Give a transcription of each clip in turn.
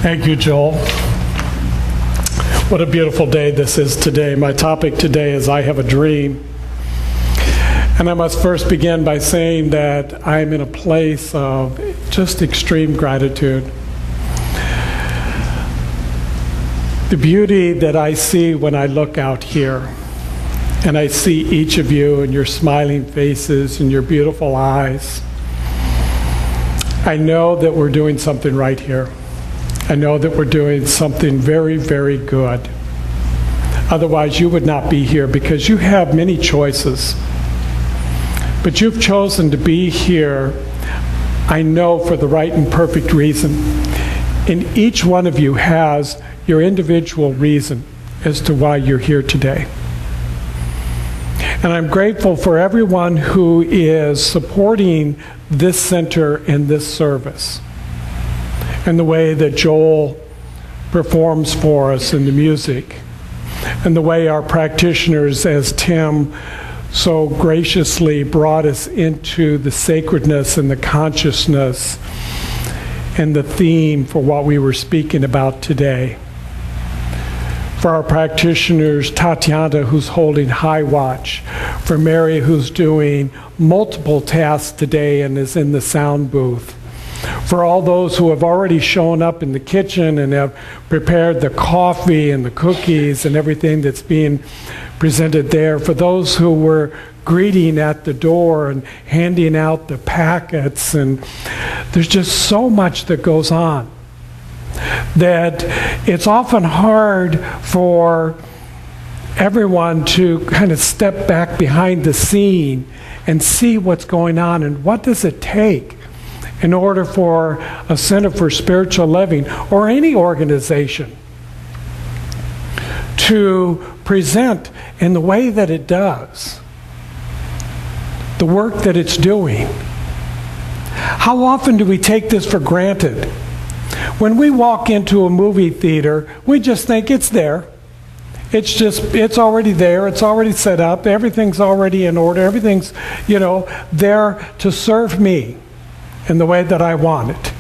Thank you, Joel. What a beautiful day this is today. My topic today is I have a dream. And I must first begin by saying that I'm in a place of just extreme gratitude. The beauty that I see when I look out here, and I see each of you and your smiling faces and your beautiful eyes, I know that we're doing something right here. I know that we're doing something very, very good. Otherwise, you would not be here because you have many choices. But you've chosen to be here, I know, for the right and perfect reason. And each one of you has your individual reason as to why you're here today. And I'm grateful for everyone who is supporting this center and this service, and the way that Joel performs for us in the music, and the way our practitioners, as Tim so graciously brought us into the sacredness and the consciousness and the theme for what we were speaking about today. For our practitioners, Tatiana, who's holding high watch, for Mary, who's doing multiple tasks today and is in the sound booth, for all those who have already shown up in the kitchen and have prepared the coffee and the cookies and everything that's being presented there, for those who were greeting at the door and handing out the packets, and there's just so much that goes on that it's often hard for everyone to kind of step back behind the scene and see what's going on and what does it take in order for a Center for Spiritual Living or any organization to present in the way that it does the work that it's doing. How often do we take this for granted? When we walk into a movie theater, we just think it's there. It's already there, it's already set up, everything's already in order, everything's, there to serve me in the way that I want it.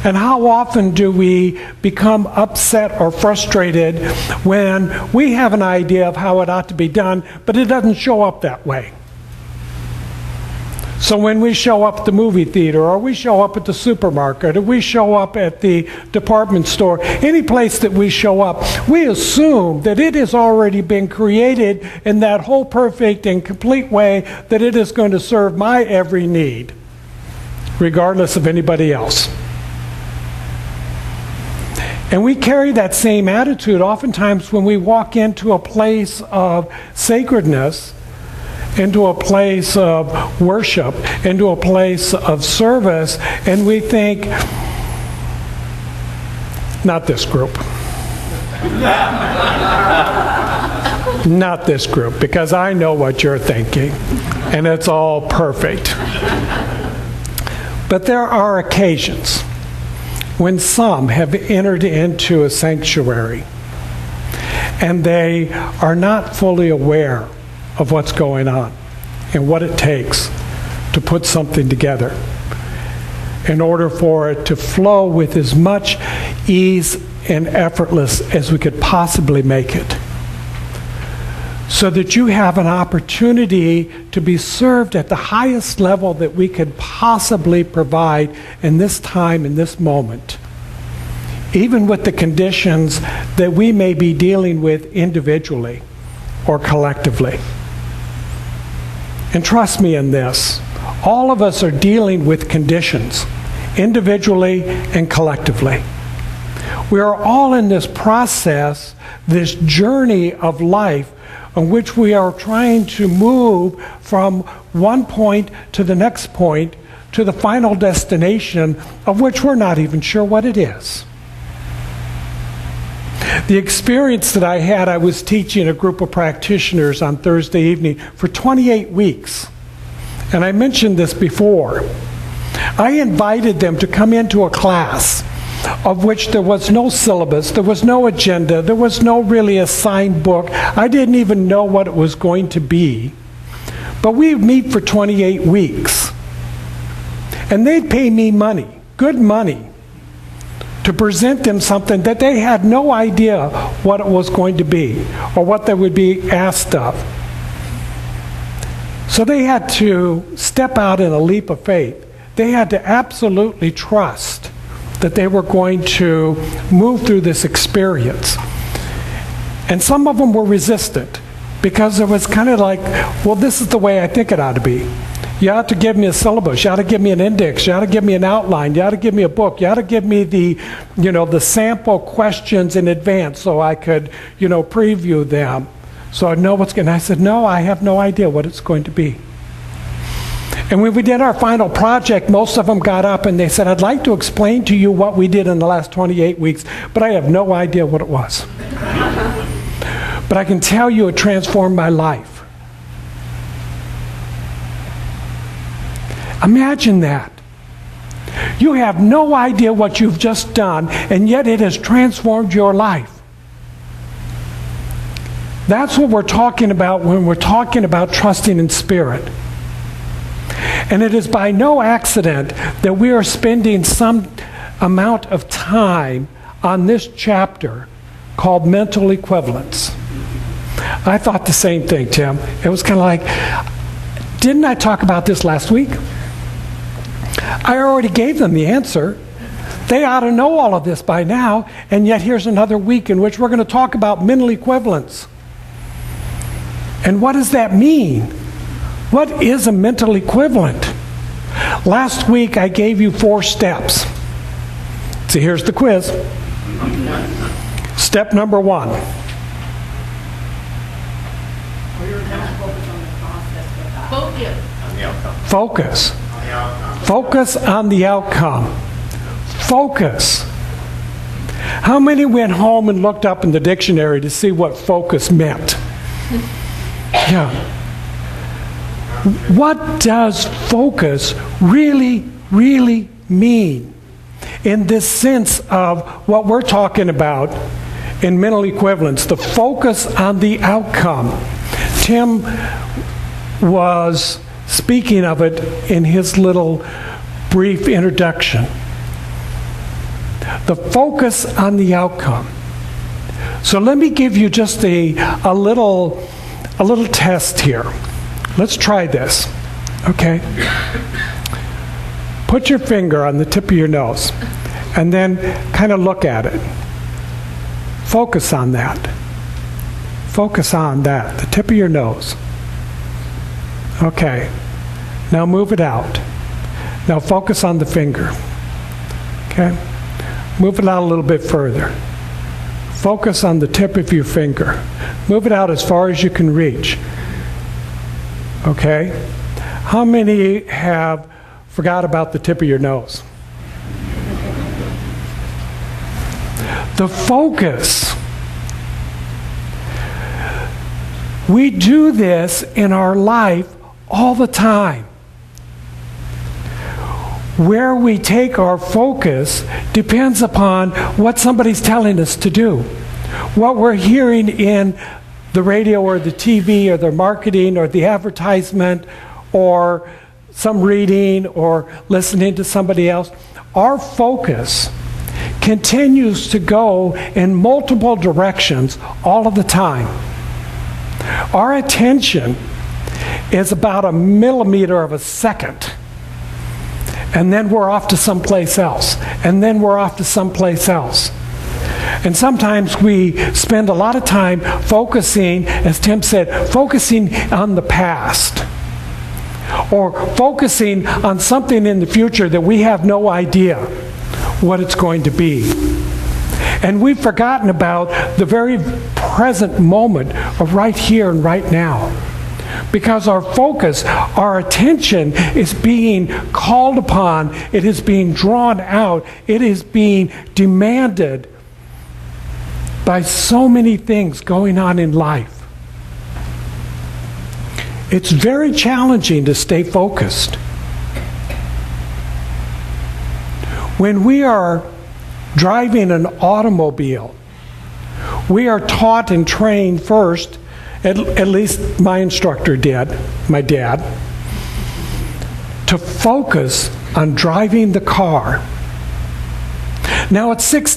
And how often do we become upset or frustrated when we have an idea of how it ought to be done, but it doesn't show up that way? So when we show up at the movie theater, or we show up at the supermarket, or we show up at the department store, any place that we show up, we assume that it has already been created in that whole perfect and complete way that it is going to serve my every need, regardless of anybody else. And we carry that same attitude oftentimes when we walk into a place of sacredness, into a place of worship, into a place of service, and we think, not this group. Not this group, because I know what you're thinking, and it's all perfect. But there are occasions when some have entered into a sanctuary and they are not fully aware of what's going on and what it takes to put something together in order for it to flow with as much ease and effortless as we could possibly make it, so that you have an opportunity to be served at the highest level that we could possibly provide in this time, in this moment, even with the conditions that we may be dealing with individually or collectively. And trust me in this, all of us are dealing with conditions, individually and collectively. We are all in this process, this journey of life, in which we are trying to move from one point to the next point to the final destination, of which we're not even sure what it is. The experience that I had, I was teaching a group of practitioners on Thursday evening for 28 weeks. And I mentioned this before. I invited them to come into a class of which there was no syllabus, there was no agenda, there was no really assigned book. I didn't even know what it was going to be. But we'd meet for 28 weeks. And they'd pay me money, good money, to present them something that they had no idea what it was going to be or what they would be asked of. So they had to step out in a leap of faith. They had to absolutely trust that they were going to move through this experience. And some of them were resistant because it was kind of like, well, this is the way I think it ought to be. You ought to give me a syllabus. You ought to give me an index. You ought to give me an outline. You ought to give me a book. You ought to give me the sample questions in advance so I could, preview them. So I know what's going to. I said, no, I have no idea what it's going to be. And when we did our final project, most of them got up and they said, I'd like to explain to you what we did in the last 28 weeks, but I have no idea what it was. But I can tell you it transformed my life. Imagine that. You have no idea what you've just done, and yet it has transformed your life. That's what we're talking about when we're talking about trusting in Spirit. And it is by no accident that we are spending some amount of time on this chapter called mental equivalence. I thought the same thing, Tim. It was kind of like, didn't I talk about this last week? I already gave them the answer. They ought to know all of this by now, and yet here's another week in which we're going to talk about mental equivalence. And what does that mean? What is a mental equivalent? Last week I gave you 4 steps. So here's the quiz. Step number 1. Focus. Focus on the outcome. Focus. How many went home and looked up in the dictionary to see what focus meant? Yeah. What does focus really, really mean in this sense of what we're talking about in mental equivalence? The focus on the outcome. Tim was speaking of it in his little brief introduction. The focus on the outcome. So let me give you just a little test here. Let's try this, okay? Put your finger on the tip of your nose and then kind of look at it. Focus on that. Focus on that, the tip of your nose. Okay, now move it out. Now focus on the finger. Okay, move it out a little bit further. Focus on the tip of your finger. Move it out as far as you can reach. Okay, how many have forgot about the tip of your nose? The focus. We do this in our life all the time. Where we take our focus depends upon what somebody's telling us to do. What we're hearing in the radio or the TV or the marketing or the advertisement or some reading or listening to somebody else. Our focus continues to go in multiple directions all of the time. Our attention is about a millimeter of a second. And then we're off to someplace else. And then we're off to someplace else. And sometimes we spend a lot of time focusing, as Tim said, focusing on the past. Or focusing on something in the future that we have no idea what it's going to be. And we've forgotten about the very present moment of right here and right now. Because our focus, our attention is being called upon, it is being drawn out, it is being demanded by so many things going on in life. It's very challenging to stay focused. When we are driving an automobile, we are taught and trained first, at least my instructor did, my dad, to focus on driving the car. Now, at 6